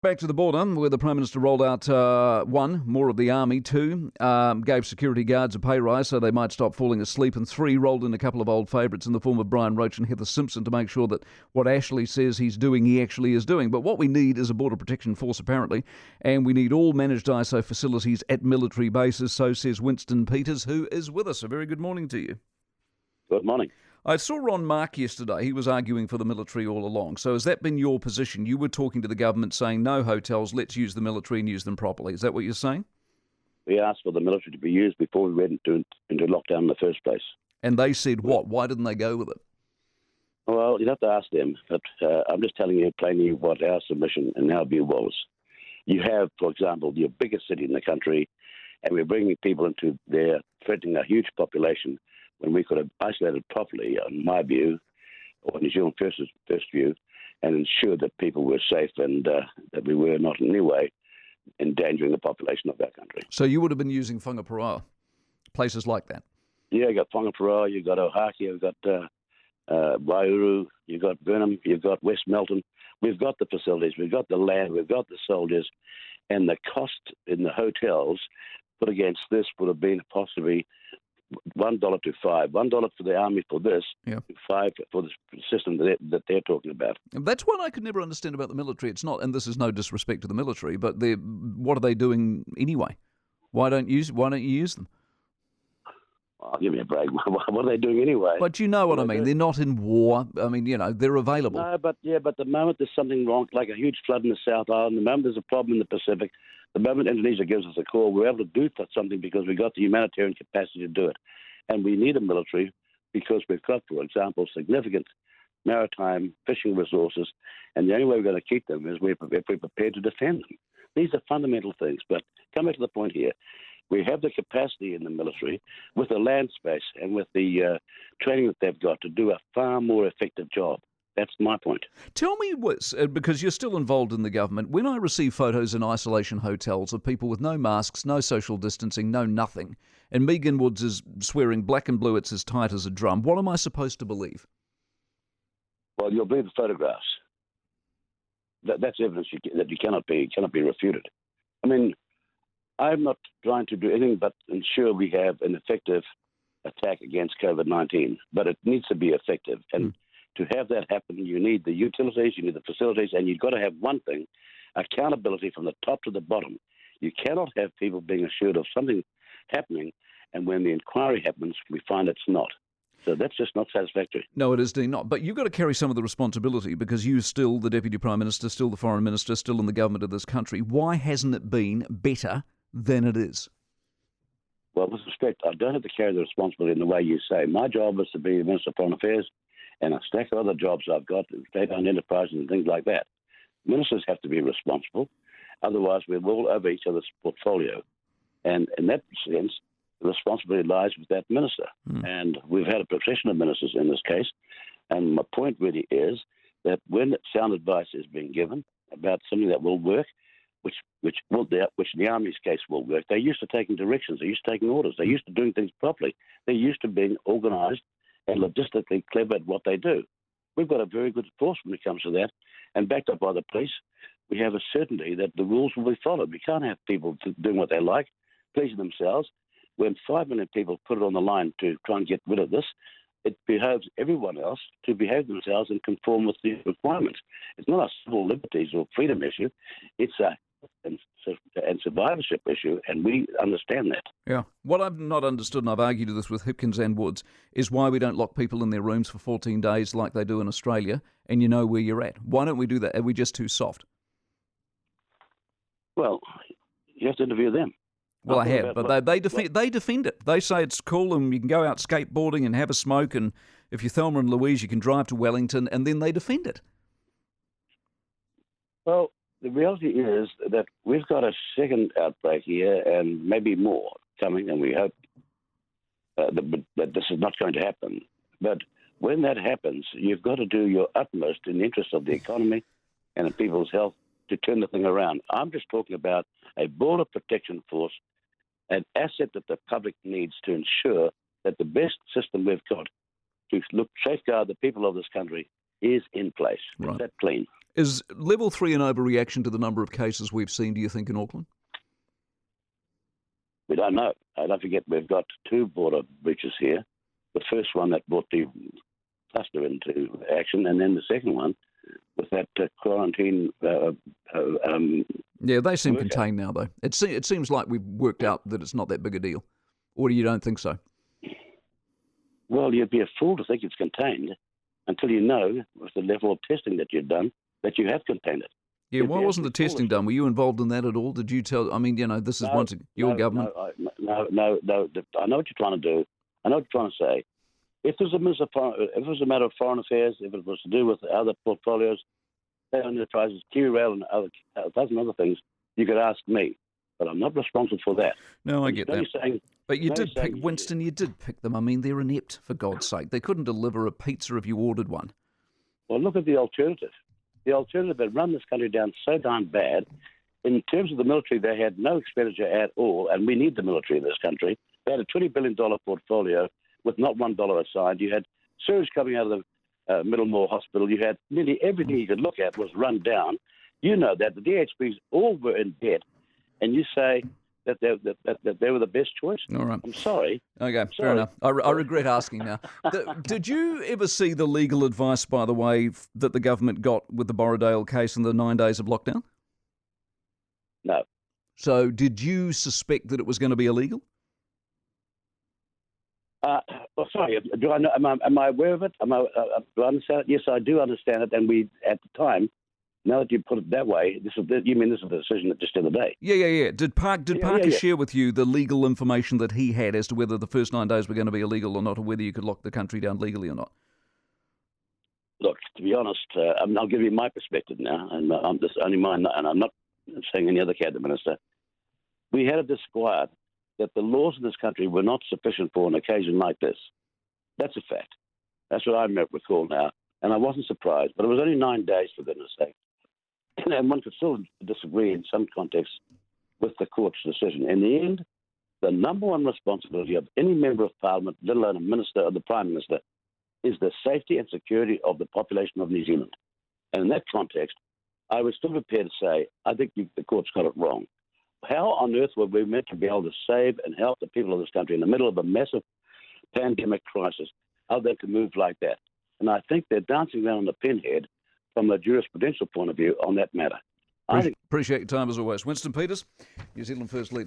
Back to the border, where the Prime Minister rolled out, one, more of the army, two, gave security guards a pay rise so they might stop falling asleep, and three, rolled in a couple of old favourites in the form of Brian Roach and Heather Simpson to make sure that what Ashley says he's doing, he actually is doing. But what we need is a Border Protection Force, apparently, and we need all managed ISO facilities at military bases, so says Winston Peters, who is with us. A very good morning to you. Good morning. I saw Ron Mark yesterday. He was arguing for the military all along. So has that been your position? You were talking to the government saying, no hotels, let's use the military and use them properly. Is that what you're saying? We asked for the military to be used before we went into lockdown in the first place. And they said what? Why didn't they go with it? Well, you'd have to ask them. But I'm just telling you plainly what our submission and our view was. You have, for example, your biggest city in the country, and we're bringing people into there, threatening a huge population, when we could have isolated properly, in my view, or New Zealand First's view, and ensured that people were safe and that we were not in any way endangering the population of our country. So you would have been using Whangaparoa, places like that? Yeah, you got Whangaparoa, you got Ohaki, you've got Waihuru, you've got Burnham, you've got West Melton. We've got the facilities, we've got the land, we've got the soldiers, and the cost in the hotels put against this would have been possibly $1 to $5. $1 for the army for this, yeah. to $5 for the system that they're talking about. That's what I could never understand about the military. It's not, and this is no disrespect to the military, but what are they doing anyway? Why don't you use them? Oh, give me a break. What are they doing anyway? But you know what I mean. They're not in war. I mean, they're available. No, but the moment there's something wrong, like a huge flood in the South Island, the moment there's a problem in the Pacific, the moment Indonesia gives us a call, we're able to do something because we've got the humanitarian capacity to do it. And we need a military because we've got, for example, significant maritime fishing resources, and the only way we're going to keep them is if we're prepared to defend them. These are fundamental things. But coming to the point here, we have the capacity in the military with the land space and with the training that they've got to do a far more effective job. That's my point. Tell me, because you're still involved in the government, when I receive photos in isolation hotels of people with no masks, no social distancing, no nothing, and Megan Woods is swearing black and blue it's as tight as a drum, what am I supposed to believe? Well, you'll believe the photographs. That's evidence that you cannot be refuted. I mean, I'm not trying to do anything but ensure we have an effective attack against COVID-19, but it needs to be effective. And to have that happen, you need the utilities, you need the facilities, and you've got to have one thing, accountability from the top to the bottom. You cannot have people being assured of something happening, and when the inquiry happens, we find it's not. So that's just not satisfactory. No, it is Dean, not. But you've got to carry some of the responsibility because you're still the Deputy Prime Minister, still the Foreign Minister, still in the government of this country. Why hasn't it been better than it is? Well, with respect, I don't have to carry the responsibility in the way you say. My job is to be the Minister of Foreign Affairs, and a stack of other jobs I've got, state-owned enterprises and things like that. Ministers have to be responsible. Otherwise, we're all over each other's portfolio. And in that sense, the responsibility lies with that minister. And we've had a procession of ministers in this case. And my point really is that when sound advice is being given about something that will work, which in the Army's case will work, they're used to taking directions, they're used to taking orders, they're used to doing things properly, they're used to being organised and logistically clever at what they do. We've got a very good force when it comes to that, and backed up by the police, we have a certainty that the rules will be followed. We can't have people doing what they like, pleasing themselves. When 5 million people put it on the line to try and get rid of this, it behoves everyone else to behave themselves and conform with the requirements. It's not a civil liberties or freedom issue. It's a and survivorship issue, and we understand that. Yeah. What I've not understood, and I've argued this with Hipkins and Woods, is why we don't lock people in their rooms for 14 days like they do in Australia, and you know where you're at. Why don't we do that? Are we just too soft? Well, you have to interview them. Well, I have, but they defend it. They say it's cool and you can go out skateboarding and have a smoke, and if you're Thelma and Louise, you can drive to Wellington, and then they defend it. Well, the reality is that we've got a second outbreak here and maybe more coming, and we hope that this is not going to happen. But when that happens, you've got to do your utmost in the interest of the economy and of people's health to turn the thing around. I'm just talking about a border protection force, an asset that the public needs to ensure that the best system we've got to safeguard the people of this country is in place. Right. Is that clean? Is level 3 an overreaction to the number of cases we've seen, do you think, in Auckland? We don't know. Don't forget, we've got 2 border breaches here. The first one that brought the cluster into action, and then the second one with that quarantine. Yeah, they seem worker. contained now, though. It seems like we've worked out that it's not that big a deal. Or you don't think so? Well, you'd be a fool to think it's contained until you know, with the level of testing that you've done, that you have contained it. Yeah, why wasn't the testing done? Were you involved in that at all? Did you tell? I mean, this is your government. No. I know what you're trying to do. I know what you're trying to say. If it was a matter of foreign affairs, if it was to do with other portfolios, state-owned enterprises, Kiwi Rail, and a dozen other things, you could ask me. But I'm not responsible for that. No, I get that. But you did pick, Winston, you did pick them. I mean, they're inept, for God's sake. They couldn't deliver a pizza if you ordered one. Well, look at the alternative. The alternative had run this country down so darn bad. In terms of the military, they had no expenditure at all, and we need the military in this country. They had a $20 billion portfolio with not $1 assigned. You had sewage coming out of the Middlemore Hospital. You had nearly everything you could look at was run down. You know that. The DHBs all were in debt, and you say that they were the best choice? All right. I'm sorry. Okay, fair enough. I regret asking now. Did you ever see the legal advice, by the way, that the government got with the Borrowdale case and the 9 days of lockdown? No. So did you suspect that it was going to be illegal? Well, sorry. Do I know? Am I aware of it? Do I understand it? Yes, I do understand it. And we, at the time, now that you put it that way, you mean this is the decision that just the other day? Yeah. Did Parker share with you the legal information that he had as to whether the first 9 days were going to be illegal or not, or whether you could lock the country down legally or not? Look, to be honest, I'll give you my perspective now, and this is only mine, and I'm not saying any other cabinet minister. We had it disquiet that the laws in this country were not sufficient for an occasion like this. That's a fact. That's what I recall now, and I wasn't surprised. But it was only 9 days, for goodness sake. And one could still disagree in some contexts with the court's decision. In the end, the number one responsibility of any member of parliament, let alone a minister or the prime minister, is the safety and security of the population of New Zealand. And in that context, I was still prepared to say, I think the court's got it wrong. How on earth were we meant to be able to save and help the people of this country in the middle of a massive pandemic crisis? How they could move like that? And I think they're dancing around the pinhead from a jurisprudential point of view on that matter. Appreciate your time as always. Winston Peters, New Zealand First Leader.